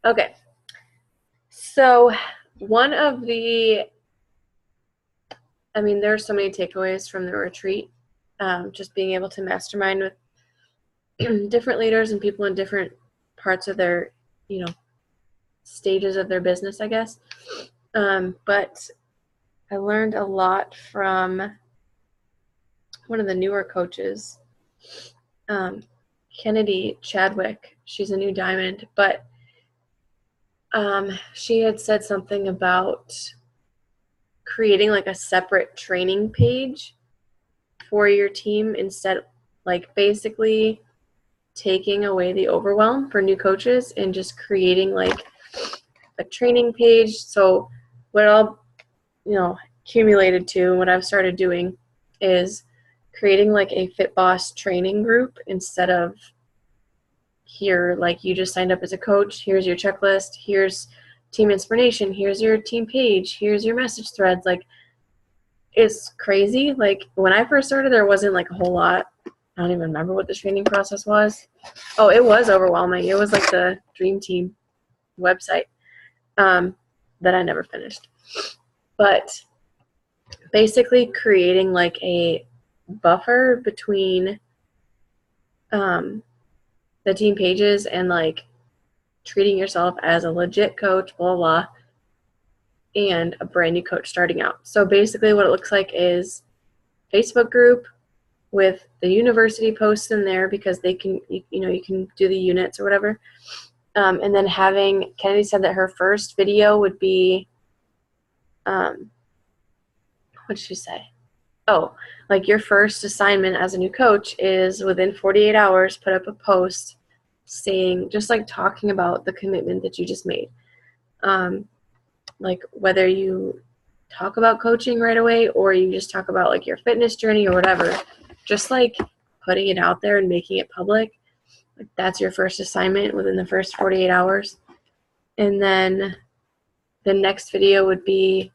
Okay. So one of the, there's so many takeaways from the retreat. Just being able to mastermind with different leaders and people in different parts of their, stages of their business, I guess. But I learned a lot from one of the newer coaches, Kennedy Chadwick. She's a new diamond, but she had said something about creating like a separate training page for your team instead, like basically taking away the overwhelm for new coaches and just creating like a training page. So what all, accumulated to and what I've started doing is creating like a Fit Boss training group instead of here, like you just signed up as a coach, here's your checklist, here's team inspiration, here's your team page, here's your message threads. Like, it's crazy. Like when I first started, there wasn't like a whole lot. I don't even remember what the training process was. Oh, it was overwhelming. It was like the Dream Team website that I never finished. But basically creating like a buffer between the team pages and like treating yourself as a legit coach, blah, blah, and a brand new coach starting out. So basically what it looks like is Facebook group with the university posts in there because they can, you can do the units or whatever. And then Kennedy said that her first video would be, what did she say? Oh, like your first assignment as a new coach is within 48 hours, put up a post saying, just like talking about the commitment that you just made. Like whether you talk about coaching right away or you just talk about like your fitness journey or whatever, just like putting it out there and making it public. Like that's your first assignment within the first 48 hours. And then the next video would be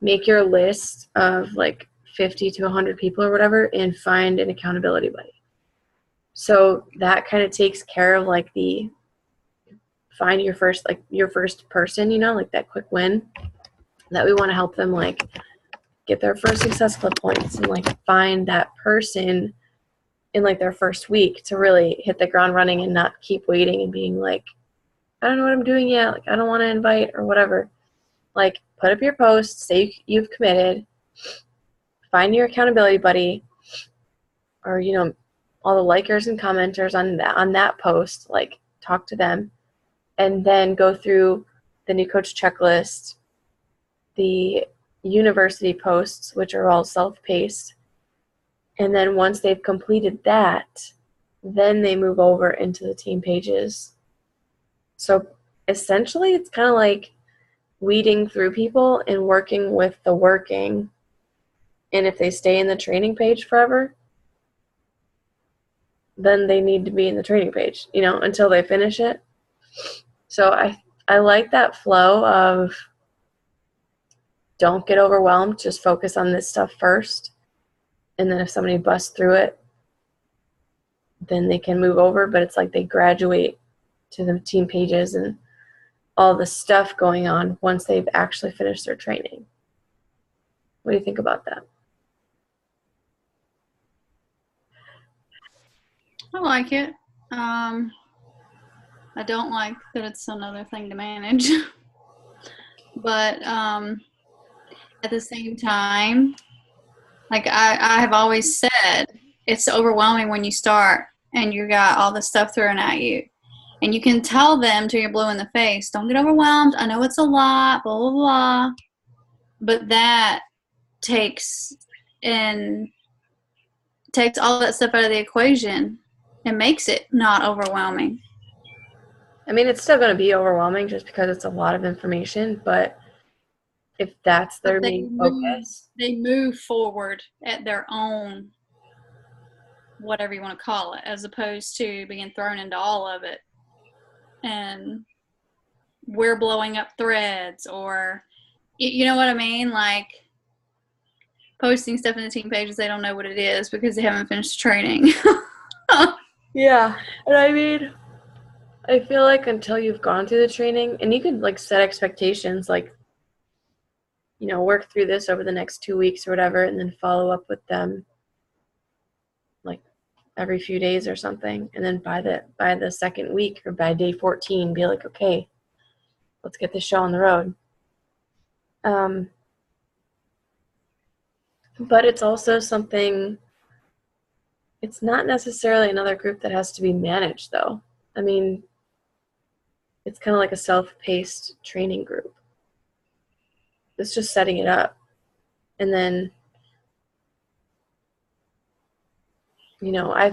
make your list of like 50 to 100 people or whatever and find an accountability buddy. So that kind of takes care of like the find your first person, like that quick win that we want to help them like get their first success club points and like find that person in like their first week to really hit the ground running and not keep waiting and being like, I don't know what I'm doing yet. Like, I don't want to invite or whatever. Like, put up your post, say you've committed, find your accountability buddy or, all the likers and commenters on that post, like talk to them and then go through the new coach checklist, the university posts, which are all self-paced. And then once they've completed that, then they move over into the team pages. So essentially, it's kind of like weeding through people and working with the working. And if they stay in the training page forever, then they need to be in the training page, until they finish it. So I like that flow of don't get overwhelmed, just focus on this stuff first. And then if somebody busts through it, then they can move over. But it's like they graduate to the team pages and all the stuff going on once they've actually finished their training. What do you think about that? I like it. I don't like that it's another thing to manage. But at the same time, like I have always said, it's overwhelming when you start and you got all this stuff thrown at you. And you can tell them till you're blue in the face, don't get overwhelmed. I know it's a lot, blah, blah, blah. But that takes all that stuff out of the equation and makes it not overwhelming. It's still going to be overwhelming just because it's a lot of information, but if that's their main focus. They move forward at their own, whatever you want to call it, as opposed to being thrown into all of it. And we're blowing up threads or, you know what I mean? Like posting stuff in the team pages, they don't know what it is because they haven't finished training. Yeah. And I feel like until you've gone through the training, and you can like set expectations, like, you know, work through this over the next 2 weeks or whatever, and then follow up with them like every few days or something. And then by the second week or by day 14, be like, okay, let's get this show on the road. But it's also something, it's not necessarily another group that has to be managed, though. I mean, it's kind of like a self-paced training group. It's just setting it up. And then, you know, I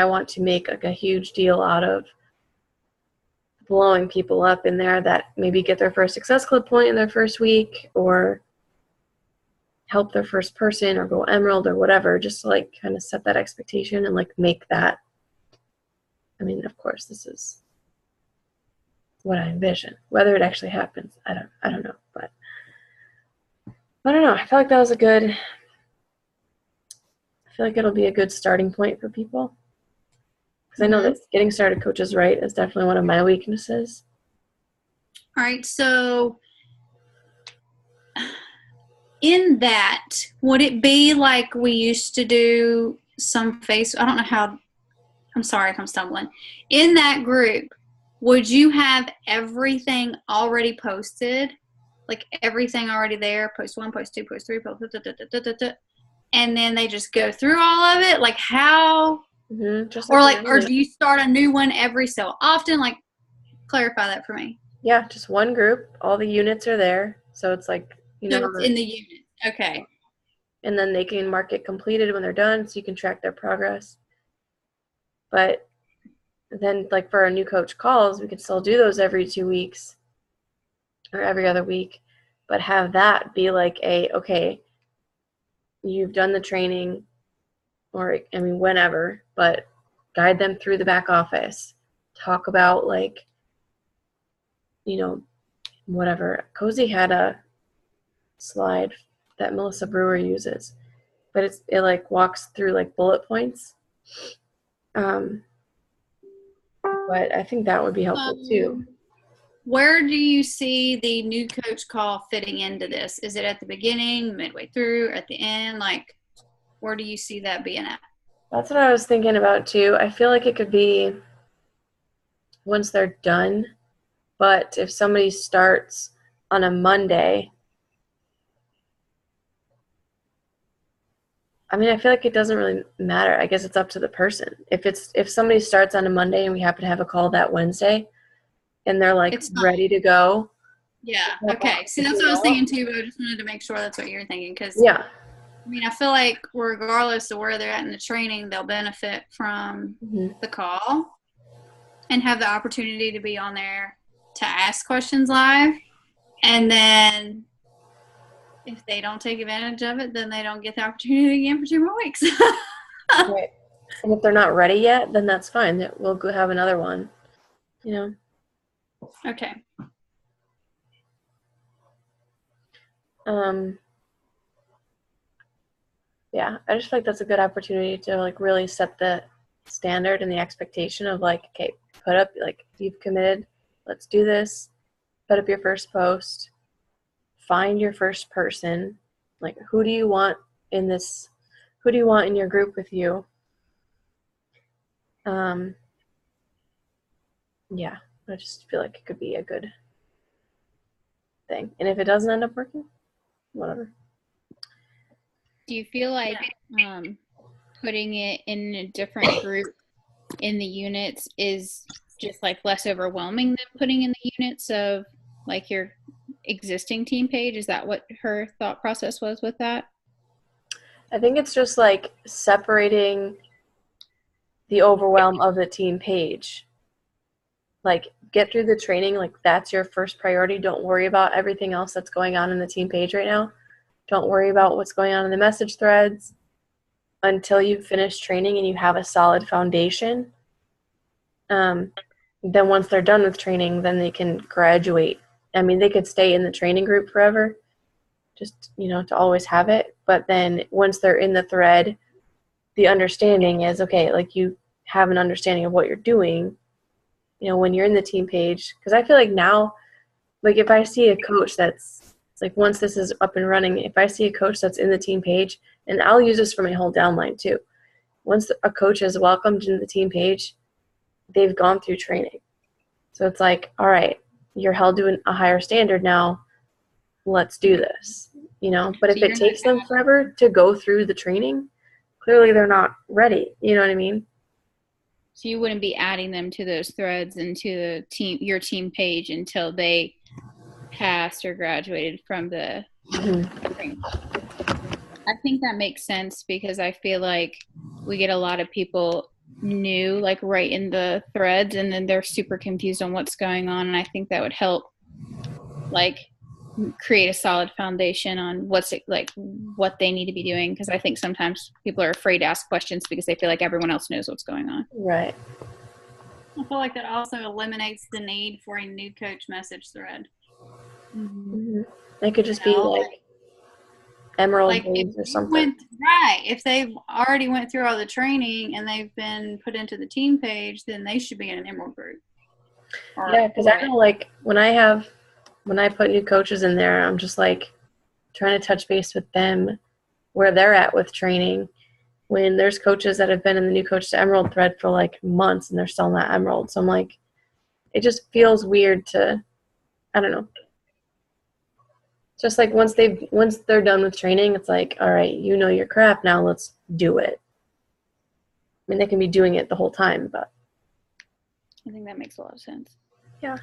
want to make like a huge deal out of blowing people up in there that maybe get their first Success Club point in their first week, or help their first person, or go Emerald or whatever, just to like kind of set that expectation and like make that. I mean, of course, this is what I envision. Whether it actually happens, I don't know, but I don't know. I feel like that was I feel like it'll be a good starting point for people. Because I know that getting started coaches right is definitely one of my weaknesses. All right, so in that, would it be like we used to do some I don't know how, I'm sorry if I'm stumbling. In that group, would you have everything already posted? Like everything already there, post 1, post 2, post 3, post, and then they just go through all of it? Like how... or do you start a new one every so often? Like, clarify that for me. Yeah, just one group. All the units are there, so it's like, you know, it's in the unit. Okay. And then they can mark it completed when they're done, so you can track their progress. But then, like for our new coach calls, we could still do those every 2 weeks or every other week, but have that be like okay, you've done the training, or I mean whenever, but guide them through the back office. Talk about like, you know, whatever. Cozy had a slide that Melissa Brewer uses, but it like walks through like bullet points. But I think that would be helpful too. Where do you see the new coach call fitting into this? Is it at the beginning, midway through, at the end? Like, where do you see that being at? That's what I was thinking about too. I feel like it could be once they're done, but if somebody starts on a Monday, I mean, I feel like it doesn't really matter. I guess it's up to the person. If somebody starts on a Monday and we happen to have a call that Wednesday, and they're like ready to go. Yeah. Okay. See, that's what I was thinking too, but I just wanted to make sure that's what you're thinking. Because yeah, I mean, I feel like regardless of where they're at in the training, they'll benefit from the call and have the opportunity to be on there to ask questions live. And then if they don't take advantage of it, then they don't get the opportunity again for 2 more weeks. Right. And if they're not ready yet, then that's fine. We'll go have another one, you know? Okay. Yeah, I just feel like that's a good opportunity to like really set the standard and the expectation of like, okay, put up, like, you've committed, let's do this, put up your first post, find your first person, like who do you want in your group with you? Yeah, I just feel like it could be a good thing. And if it doesn't end up working, whatever. Do you feel like putting it in a different group in the units is just like less overwhelming than putting in the units of like your existing team page? Is that what her thought process was with that? I think it's just like separating the overwhelm of the team page. Like, get through the training, like that's your first priority. Don't worry about everything else that's going on in the team page right now. Don't worry about what's going on in the message threads until you finish training and you have a solid foundation. Then once they're done with training, then they can graduate. I mean, they could stay in the training group forever, just, you know, to always have it. But then once they're in the thread, the understanding is, okay, like you have an understanding of what you're doing, you know, when you're in the team page. Because I feel like now, like if I see a coach that's, like once this is up and running, if I see a coach that's in the team page, and I'll use this for my whole downline too. Once a coach is welcomed into the team page, they've gone through training. So it's like, all right, you're held to a higher standard now. Let's do this, you know. But if it takes them forever to go through the training, clearly they're not ready. You know what I mean? So you wouldn't be adding them to those threads and to the team, your team page, until they passed or graduated from the training. I think that makes sense, because I feel like we get a lot of people new, like right in the threads, and then they're super confused on what's going on. And I think that would help, like, create a solid foundation on what they need to be doing. Because I think sometimes people are afraid to ask questions because they feel like everyone else knows what's going on. Right. I feel like that also eliminates the need for a new coach message thread. Mm-hmm. It could just be like Emerald Days or something. If they've already went through all the training and they've been put into the team page, then they should be in an Emerald group. Yeah, because I know, like, when I put new coaches in there, I'm just like trying to touch base with them where they're at with training. When there's coaches that have been in the new coach to Emerald thread for like months and they're still not Emerald. So I'm like, it just feels weird to, I don't know. Just like once they're done with training, it's like, all right, you know your crap, now let's do it. I mean, they can be doing it the whole time, but I think that makes a lot of sense. yeah.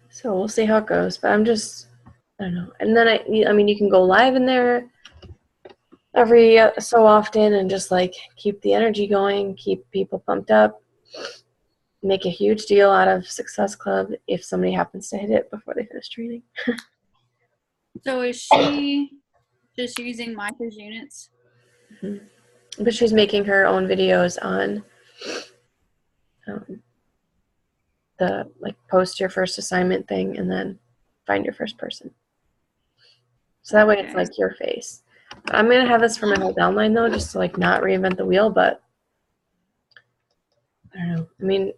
So we'll see how it goes, but I don't know. And then I mean, you can go live in there every so often and just like keep the energy going, keep people pumped up, make a huge deal out of Success Club if somebody happens to hit it before they finish training. So is she just using Micah's units? Mm-hmm. But she's making her own videos on the like post your first assignment thing and then find your first person. So that way it's like your face. But I'm gonna have this for my whole downline though, just to like not reinvent the wheel. But I don't know. I mean,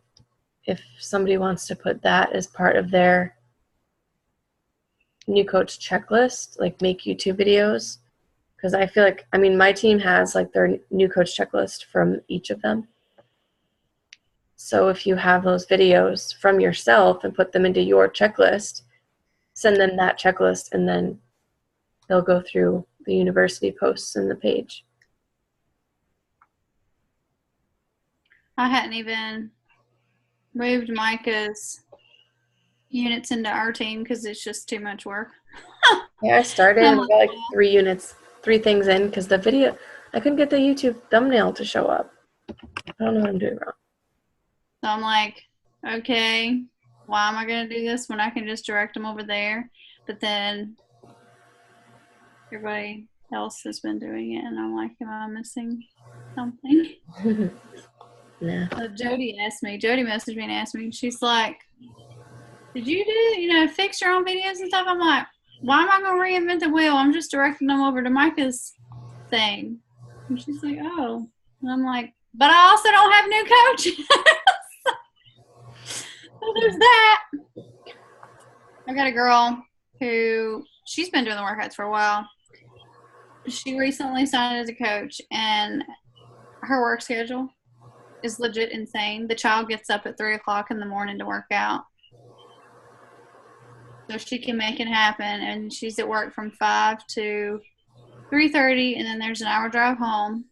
if somebody wants to put that as part of their new coach checklist, like make YouTube videos, because I feel like, I mean, my team has like their new coach checklist from each of them. So if you have those videos from yourself and put them into your checklist, send them that checklist, and then they'll go through the university posts in the page. I hadn't even moved Micah's units into our team because it's just too much work. Yeah, I started and got like 3 things in because the video, I couldn't get the YouTube thumbnail to show up. I don't know what I'm doing wrong. So I'm like, okay, why am I going to do this when I can just direct them over there? But then everybody else has been doing it, and I'm like, am I missing something? Nah. So Jody messaged me and asked me, she's like, did you fix your own videos and stuff? I'm like, why am I going to reinvent the wheel? I'm just directing them over to Micah's thing. And she's like, oh. And I'm like, but I also don't have new coaches. So there's that. I got a girl who, she's been doing the workouts for a while. She recently signed as a coach, and her work schedule is legit insane. The child gets up at 3 o'clock in the morning to work out, so she can make it happen. And she's at work from 5 to 3:30, and then there's an hour drive home,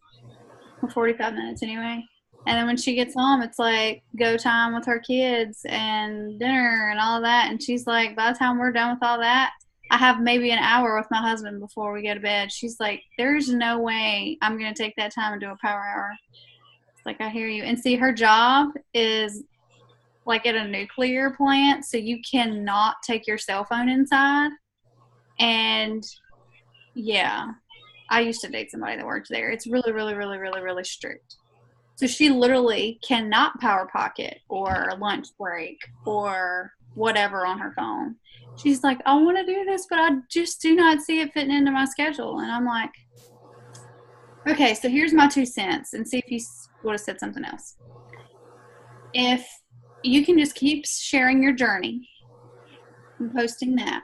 or 45 minutes anyway. And then when she gets home, it's like go time with her kids and dinner and all of that. And she's like, by the time we're done with all that, I have maybe an hour with my husband before we go to bed. She's like, there's no way I'm going to take that time and do a power hour. It's like, I hear you. And see, her job is like at a nuclear plant, so you cannot take your cell phone inside. And yeah, I used to date somebody that worked there. It's really, really, really, really, really strict. So she literally cannot power pocket or lunch break or whatever on her phone. She's like, I want to do this, but I just do not see it fitting into my schedule. And I'm like, okay, so here's my 2 cents, and see if you would have said something else. if you can just keep sharing your journey and posting that,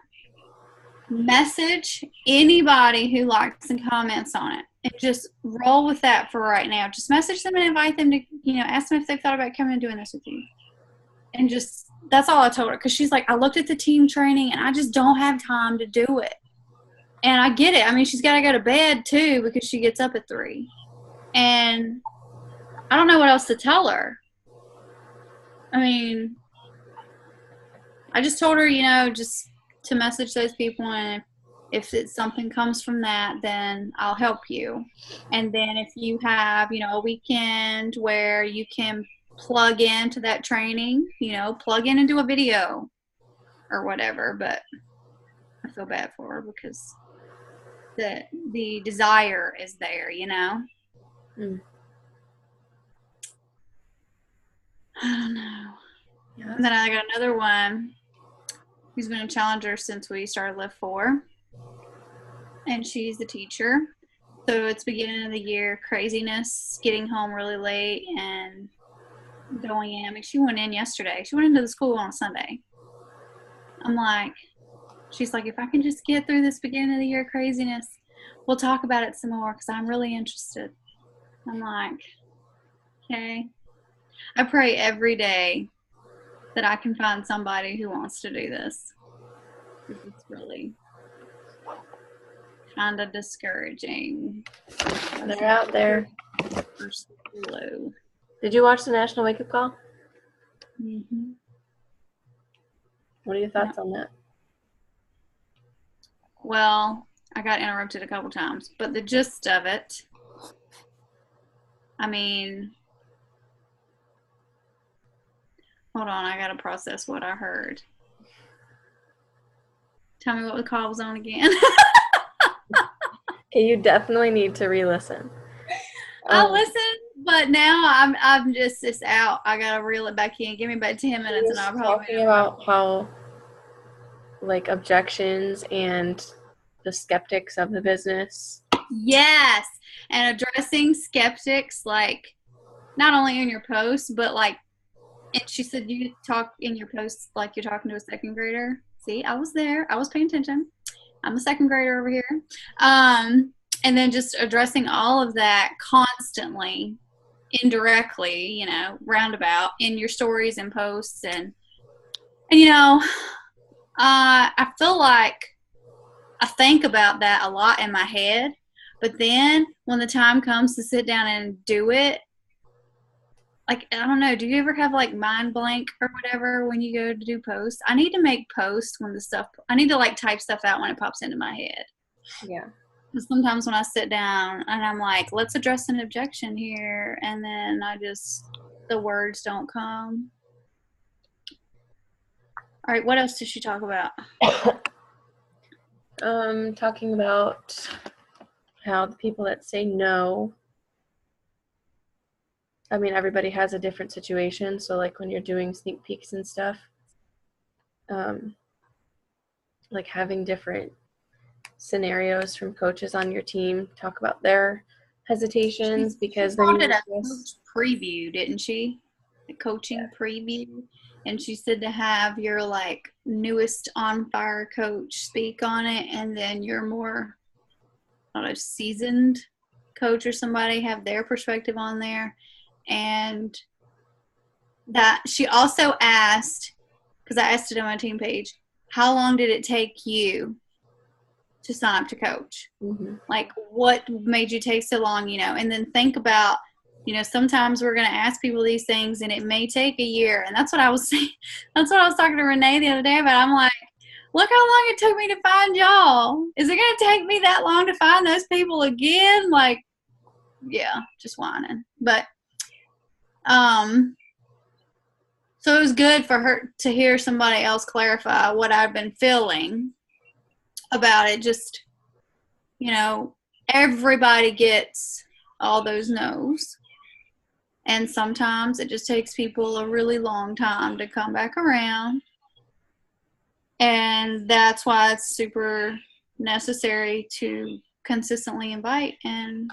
message anybody who likes and comments on it, and just roll with that for right now. Just message them and invite them to, ask them if they've thought about coming and doing this with you. And just, that's all I told her, because she's like, I looked at the team training and I just don't have time to do it. And I get it. I mean, she's got to go to bed too, because she gets up at 3. And I don't know what else to tell her. I mean, I just told her, just to message those people, and if something comes from that, then I'll help you. And then if you have, a weekend where you can plug into that training, plug in and do a video or whatever. But I feel bad for her because the desire is there, Mm. I don't know. Yeah. And then I got another one who's been a challenger since we started Live 4. And she's a teacher. So it's beginning of the year, craziness, getting home really late and going in. I mean, she went in yesterday. She went into the school on a Sunday. I'm like, she's like, if I can just get through this beginning of the year craziness, we'll talk about it some more because I'm really interested. I'm like, okay. I pray every day that I can find somebody who wants to do this. It's really kind of discouraging. They're out there. Low. Did you watch the National Wake Up Call? Mm-hmm. What are your thoughts on that? Well, I got interrupted a couple times, but the gist of it, I mean, hold on, I gotta process what I heard. Tell me what the call was on again. Okay, you definitely need to re-listen. I'll listen, but now I'm just, it's out. I gotta reel it back in. Give me about 10 minutes, and I'll probably talking about how, like, objections and the skeptics of the business. Yes, and addressing skeptics, like, not only in your post, but like, and she said you talk in your posts like you're talking to a second grader. See, I was there. I was paying attention. I'm a second grader over here. And then just addressing all of that constantly, indirectly, roundabout in your stories and posts. And I feel like I think about that a lot in my head. But then when the time comes to sit down and do it, like, I don't know, do you ever have like mind blank or whatever when you go to do posts? I need to make posts when I need to like type stuff out when it pops into my head. Yeah. Sometimes when I sit down and I'm like, let's address an objection here, and then the words don't come. All right, what else did she talk about? Talking about how the people that say no, I mean, everybody has a different situation. So, like, when you're doing sneak peeks and stuff, like having different scenarios from coaches on your team, talk about their hesitations, because then did a coach preview, didn't she? A coaching preview. And she said to have your like newest on fire coach speak on it, and then your more, I don't know, seasoned coach or somebody have their perspective on there. And that she also asked, because I asked it on my team page, how long did it take you to sign up to coach? Mm-hmm. Like, what made you take so long, and then think about, sometimes we're going to ask people these things and it may take a year. And that's what I was saying. That's what I was talking to Renee the other day about. I'm like, look how long it took me to find y'all. Is it going to take me that long to find those people again? Like, yeah, just whining. But, so it was good for her to hear somebody else clarify what I've been feeling about it. Just, everybody gets all those no's. And sometimes it just takes people a really long time to come back around. And that's why it's super necessary to consistently invite and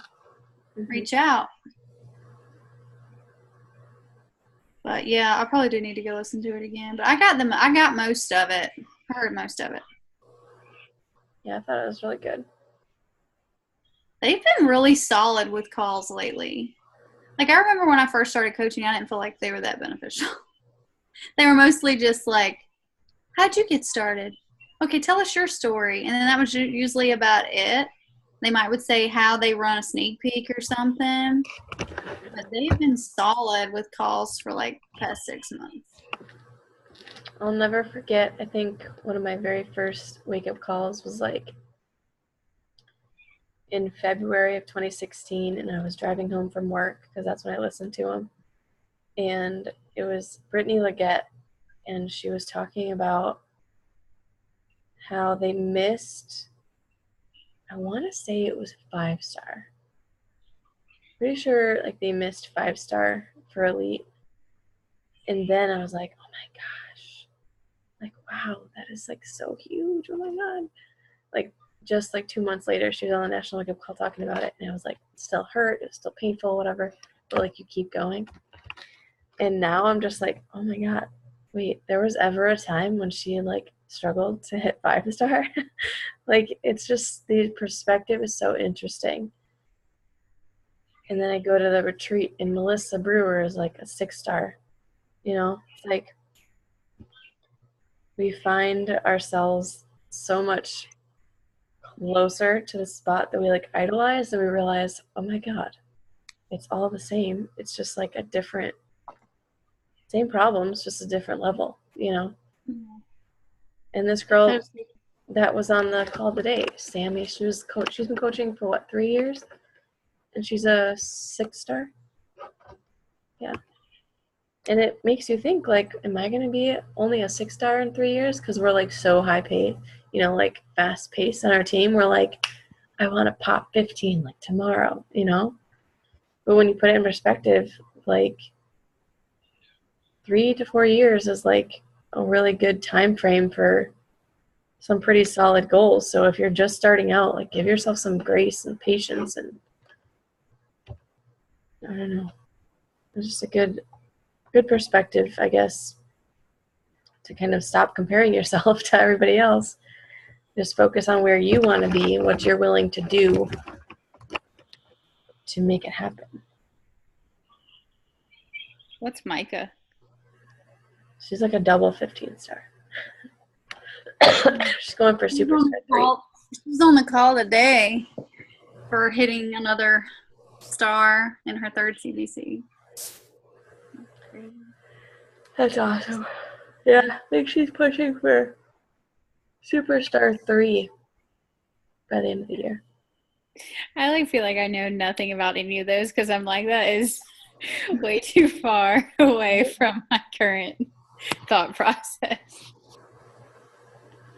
reach out. But yeah, I probably do need to go listen to it again. But I got most of it. I heard most of it. Yeah, I thought it was really good. They've been really solid with calls lately. Like, I remember when I first started coaching, I didn't feel like they were that beneficial. They were mostly just like, how'd you get started? Okay, tell us your story. And then that was usually about it. They would say how they run a sneak peek or something. But they've been solid with calls for like past 6 months. I'll never forget, I think one of my very first wake-up calls was like in February of 2016, and I was driving home from work because that's when I listened to him. And it was Brittany Leggett, and she was talking about how they missed, I want to say it was 5-star. Pretty sure like they missed 5-star for Elite. And then I was like, oh my gosh, like, wow, that is like so huge. Oh my God. Like, just like 2 months later, she was on the national wake up call talking about it. And I was like, it still hurt. It was still painful, whatever. But like, you keep going. And now I'm just like, oh my God, wait, there was ever a time when she like struggled to hit 5-star? Like, it's just, the perspective is so interesting. And then I go to the retreat, and Melissa Brewer is like a 6-star. You know, it's like we find ourselves so much closer to the spot that we like idolize, and we realize, oh my God, it's all the same. It's just like a different, same problems, just a different level, you know? Mm-hmm. And this girl that was on the call today, Sammy, she's been coaching for what, 3 years? And she's a 6-star. Yeah. And it makes you think, like, am I going to be only a 6-star in 3 years? Because we're, like, so high paid, you know, like, fast paced on our team. We're like, I want to pop 15, like, tomorrow, you know? But when you put it in perspective, like, 3 to 4 years is, like, a really good time frame for some pretty solid goals. So if you're just starting out, like, give yourself some grace and patience, and I don't know. It's just a good perspective, I guess, to kind of stop comparing yourself to everybody else. Just focus on where you want to be and what you're willing to do to make it happen. What's Micah? She's like a double 15-star. She's going for Superstar 3. She's on the call today for hitting another star in her 3rd CBC. That's awesome. Yeah, I think she's pushing for Superstar 3 by the end of the year. I like feel like I know nothing about any of those because I'm like, that is way too far away from my current thought process.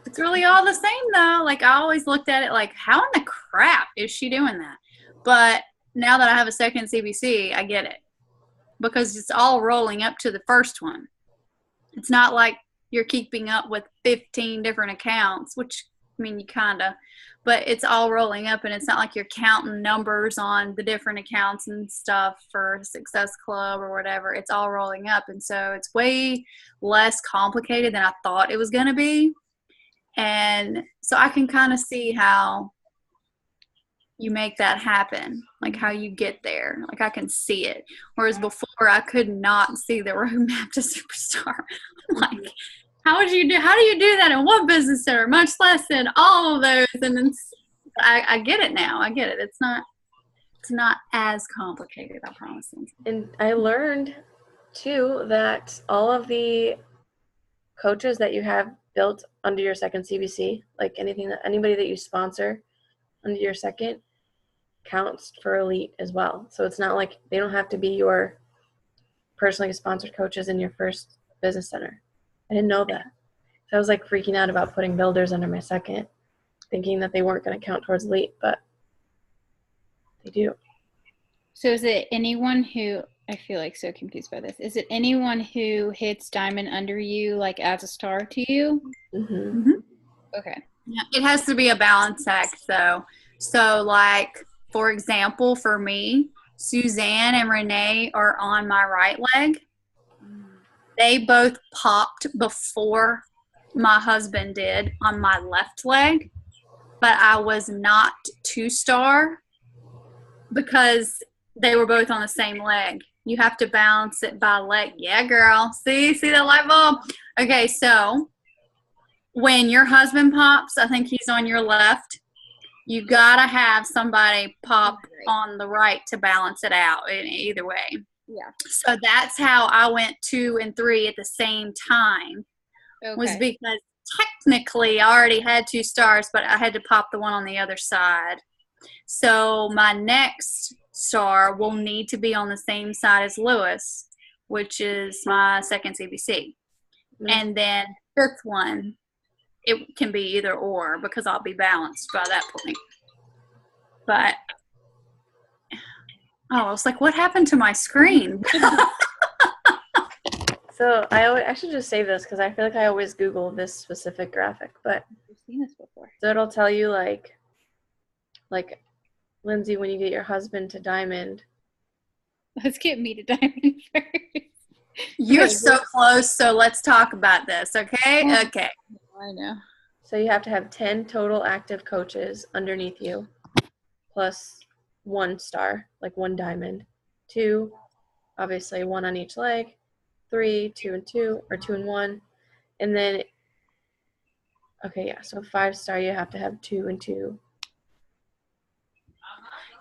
It's really all the same though. Like, I always looked at it like, how in the crap is she doing that? But now that I have a 2nd CBC, I get it. Because it's all rolling up to the first one. It's not like you're keeping up with 15 different accounts, which, I mean, you kind of, but it's all rolling up, and it's not like you're counting numbers on the different accounts and stuff for Success Club or whatever. It's all rolling up, and so it's way less complicated than I thought it was going to be. And so I can kind of see how you make that happen, like how you get there. Like, I can see it. Whereas before, I could not see the roadmap to Superstar. Like, how do you do that in one business center, much less in all of those? And then I get it now. I get it. It's not as complicated, I promise. And I learned too that all of the coaches that you have built under your 2nd CBC, like anybody that you sponsor under your 2nd, counts for Elite as well. So it's not like they don't have to be your personally sponsored coaches in your 1st business center. I didn't know that. So I was like freaking out about putting builders under my 2nd, thinking that they weren't going to count towards Elite, but they do. So is it anyone who, I feel like so confused by this, is it anyone who hits diamond under you, like, as a star to you? Mm-hmm. Mm-hmm. Okay. Yeah, it has to be a balance act, though. So, like, for example, for me, Suzanne and Renee are on my right leg. they both popped before my husband did on my left leg, but I was not 2-star because they were both on the same leg. You have to balance it by leg. Yeah, girl. See that light bulb? Okay, so when your husband pops, I think he's on your left. You gotta have somebody pop on the right to balance it out in either way. Yeah. So that's how I went 2 and 3 at the same time. Okay. Was because technically I already had 2 stars, but I had to pop the one on the other side. So my next star will need to be on the same side as Lewis, which is my second CBC. And then 5th one, it can be either or because I'll be balanced by that point. But, I was like, what happened to my screen? So I should just save this because I feel like I always Google this specific graphic, but I've seen this before. so it'll tell you like Lindsay, when you get your husband to diamond. Let's get me to diamond first. You're so close, so let's talk about this, okay? Okay. I know. So you have to have 10 total active coaches underneath you, plus 1 star, like 1 diamond. 2, obviously 1 on each leg. 3, 2 and 2, or 2 and 1. And then, okay, yeah, so 5-star, you have to have 2 and 2.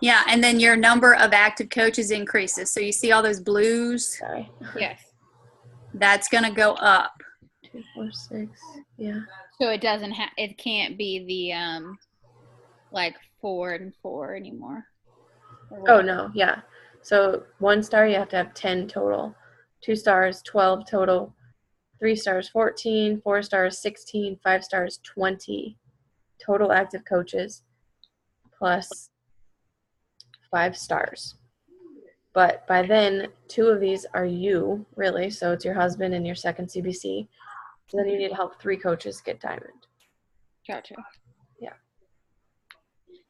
Yeah, and then your number of active coaches increases. So you see all those blues? Sorry. Yes. That's going to go up. 2, 4, 6, yeah. So it doesn't have. It can't be the like 4 and 4 anymore. Oh, no, yeah. So 1 star, you have to have 10 total. 2 stars, 12 total. 3 stars, 14. 4 stars, 16. 5 stars, 20 total active coaches, plus 5 stars. But by then, 2 of these are you, really. So it's your husband and your second CBC. So then you need to help 3 coaches get diamond. Gotcha. Yeah.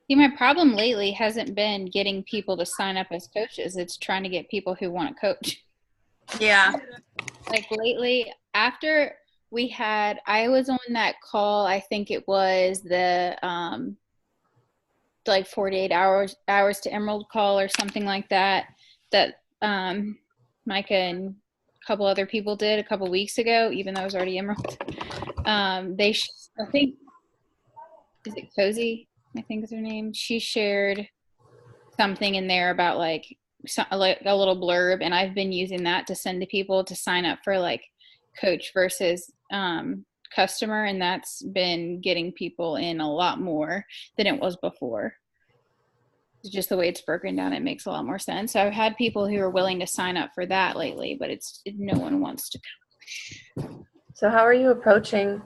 See, my problem lately hasn't been getting people to sign up as coaches. It's trying to get people who want to coach. Yeah. Like lately, after I was on that call, I think it was the like 48 hours to Emerald call or something like that Micah and a couple other people did a couple weeks ago, even though it was already Emerald. I think, is it Cozy? I think is her name. She shared something in there about like a little blurb, and I've been using that to send to people to sign up for like coach versus customer, and that's been getting people in a lot more than it was before. It's just the way it's broken down, it makes a lot more sense. So I've had people who are willing to sign up for that lately, but no one wants to coach. So how are you approaching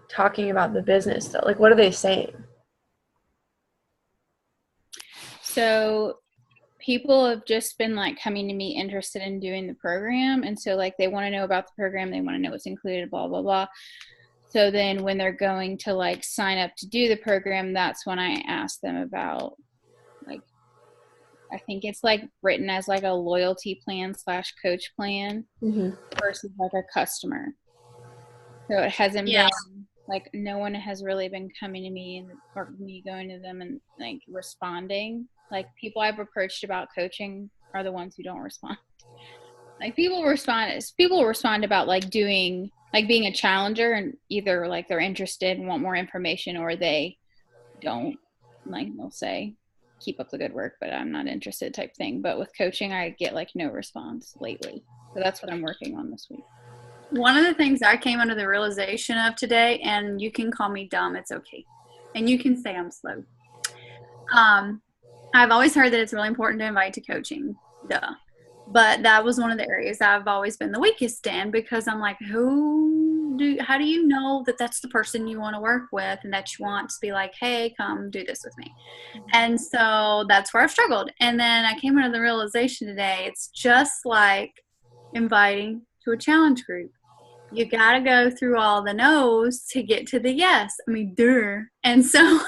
talking about the business though? Like, what are they saying? So people have just been like coming to me interested in doing the program, and so like they want to know about the program, they want to know what's included, blah blah blah. So then when they're going to like sign up to do the program, that's when I ask them about, like, I think it's like written as like a loyalty plan / coach plan versus like a customer. So it hasn't been like, no one has really been coming to me or me going to them and like responding. Like people I've approached about coaching are the ones who don't respond. Like people respond about like doing, like being a challenger, and either like they're interested and want more information, or they don't. Like they'll say, keep up the good work, but I'm not interested type thing. But with coaching, I get like no response lately. So that's what I'm working on this week. One of the things I came under the realization of today, and you can call me dumb, it's okay. And you can say I'm slow. I've always heard that it's really important to invite to coaching. Duh. But that was one of the areas I've always been the weakest in, because I'm like, how do you know that that's the person you want to work with and that you want to be like, hey, come do this with me? And so that's where I've struggled. And then I came into the realization today, it's just like inviting to a challenge group. You got to go through all the no's to get to the yes. I mean, duh. And so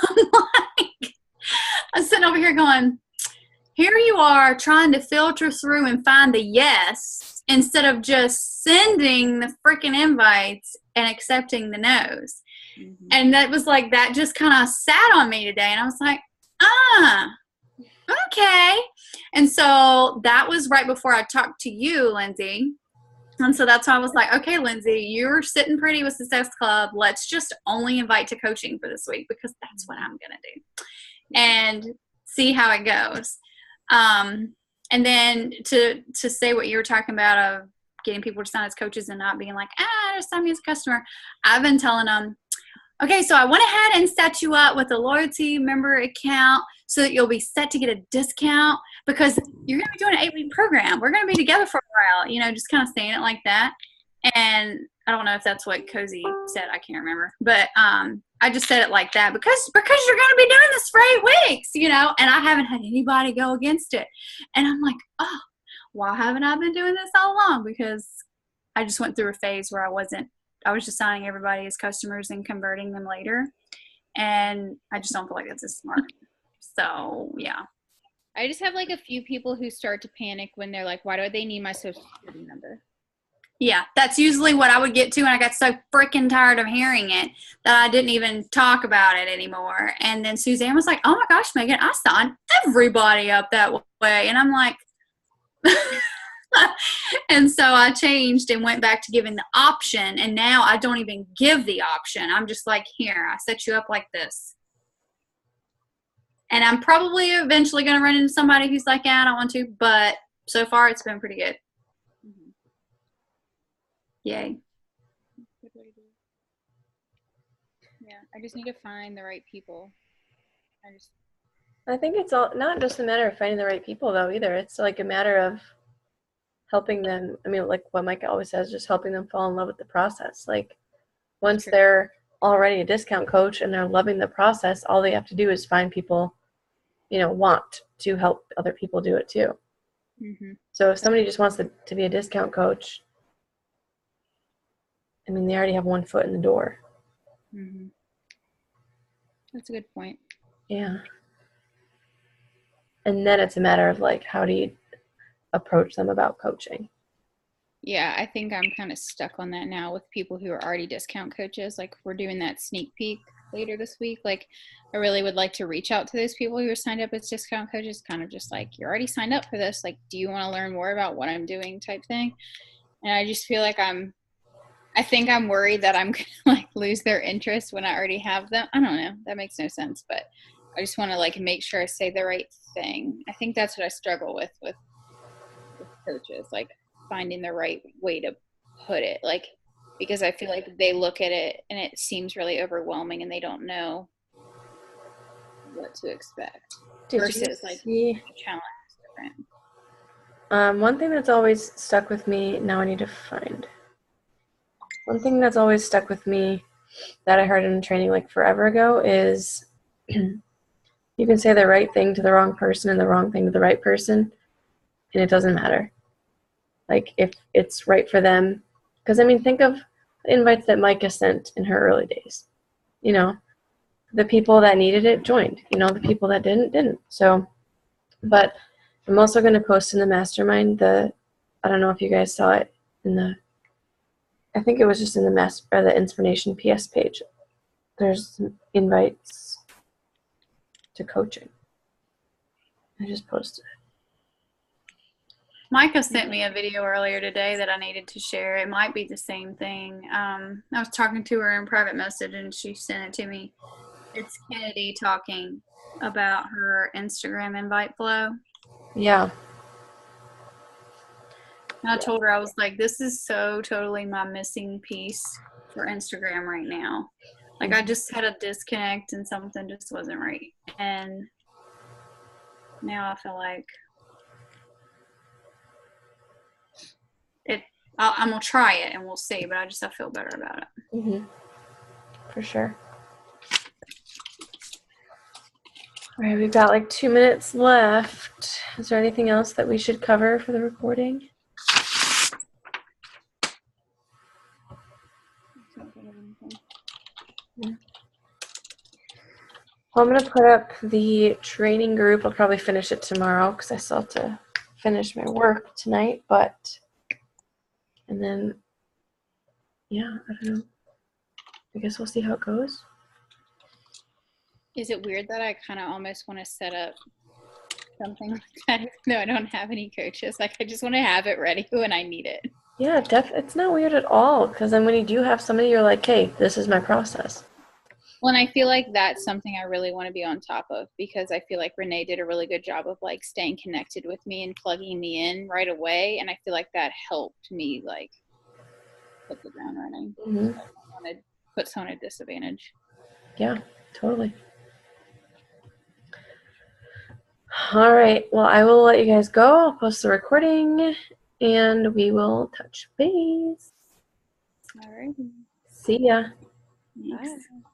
I'm sitting over here going, here you are trying to filter through and find the yes, instead of just sending the freaking invites and accepting the no's. Mm-hmm. And that was like, that just kind of sat on me today. And I was like, okay. And so that was right before I talked to you, Lindsay. And so that's why I was like, okay, Lindsay, you're sitting pretty with Success Club. Let's just only invite to coaching for this week, because that's what I'm going to do, and see how it goes. And then to say what you were talking about of getting people to sign as coaches and not being like, just sign me as a customer. I've been telling them, okay, so I went ahead and set you up with a loyalty member account so that you'll be set to get a discount, because you're going to be doing an 8-week program. We're going to be together for a while, just kind of saying it like that. And I don't know if that's what Cozy said. I can't remember. But I just said it like that because you're going to be doing this for 8 weeks, and I haven't had anybody go against it. And I'm like, oh, why haven't I been doing this all along? Because I just went through a phase where I was just signing everybody as customers and converting them later. And I just don't feel like that's as smart. So, yeah. I just have like a few people who start to panic when they're like, why do they need my social security number? Yeah, that's usually what I would get to. And I got so freaking tired of hearing it that I didn't even talk about it anymore. And then Suzanne was like, oh my gosh, Megan, I signed everybody up that way. And I'm like, and so I changed and went back to giving the option. And now I don't even give the option. I'm just like, here, I set you up like this. And I'm probably eventually going to run into somebody who's like, yeah, I don't want to. But so far, it's been pretty good. Mm-hmm. Yay. Good way to do it. Yeah, I just need to find the right people. I think it's all not just a matter of finding the right people, though, either. It's like a matter of helping them. I mean, like what Mike always says, just helping them fall in love with the process. Like once they're already a discount coach and they're loving the process, all they have to do is find people, want to help other people do it too. Mm-hmm. So if somebody just wants to be a discount coach, I mean, they already have one foot in the door. Mm-hmm. That's a good point. Yeah. And then it's a matter of like, how do you approach them about coaching? Yeah, I think I'm kind of stuck on that now with people who are already discount coaches. Like we're doing that sneak peek later this week. Like I really would like to reach out to those people who are signed up as discount coaches, kind of just like, you're already signed up for this. Like, do you want to learn more about what I'm doing type thing? And I just feel like I think I'm worried that I'm going to like lose their interest when I already have them. I don't know. That makes no sense, but I just want to like make sure I say the right thing. I think that's what I struggle with coaches, like finding the right way to put it, like, because I feel like they look at it and it seems really overwhelming and they don't know what to expect versus like the challenge is different. One thing that's always stuck with me, now I need to find. One thing that's always stuck with me that I heard in training like forever ago is you can say the right thing to the wrong person and the wrong thing to the right person, and it doesn't matter. Like if it's right for them. Because, I mean, think of the invites that Micah sent in her early days. The people that needed it joined. The people that didn't. So, but I'm also going to post in the Mastermind I don't know if you guys saw it I think it was just in the Inspiration PS page. There's invites to coaching. I just posted it. Micah sent me a video earlier today that I needed to share. It might be the same thing. I was talking to her in private message and she sent it to me. It's Kennedy talking about her Instagram invite flow. Yeah. And I told her, I was like, this is so totally my missing piece for Instagram right now. Like I just had a disconnect and something just wasn't right. And now I feel like I'm going to try it and we'll see, but I feel better about it. Mm-hmm. For sure. All right, we've got like 2 minutes left. Is there anything else that we should cover for the recording? Yeah. Well, I'm going to put up the training group. I'll probably finish it tomorrow because I still have to finish my work tonight, but And then, yeah, I don't know. I guess we'll see how it goes. Is it weird that I kind of almost want to set up something like that, even though I don't have any coaches? Like, I just want to have it ready when I need it. Yeah, it's not weird at all, because then when you do have somebody, you're like, hey, this is my process. Well, and I feel like that's something I really want to be on top of, because I feel like Renee did a really good job of like staying connected with me and plugging me in right away. And I feel like that helped me like hit the ground running. Mm-hmm. So I don't want to put someone at a disadvantage. Yeah, totally. All right. Well, I will let you guys go. I'll post the recording and we will touch base. All right. See ya. Thanks. Bye.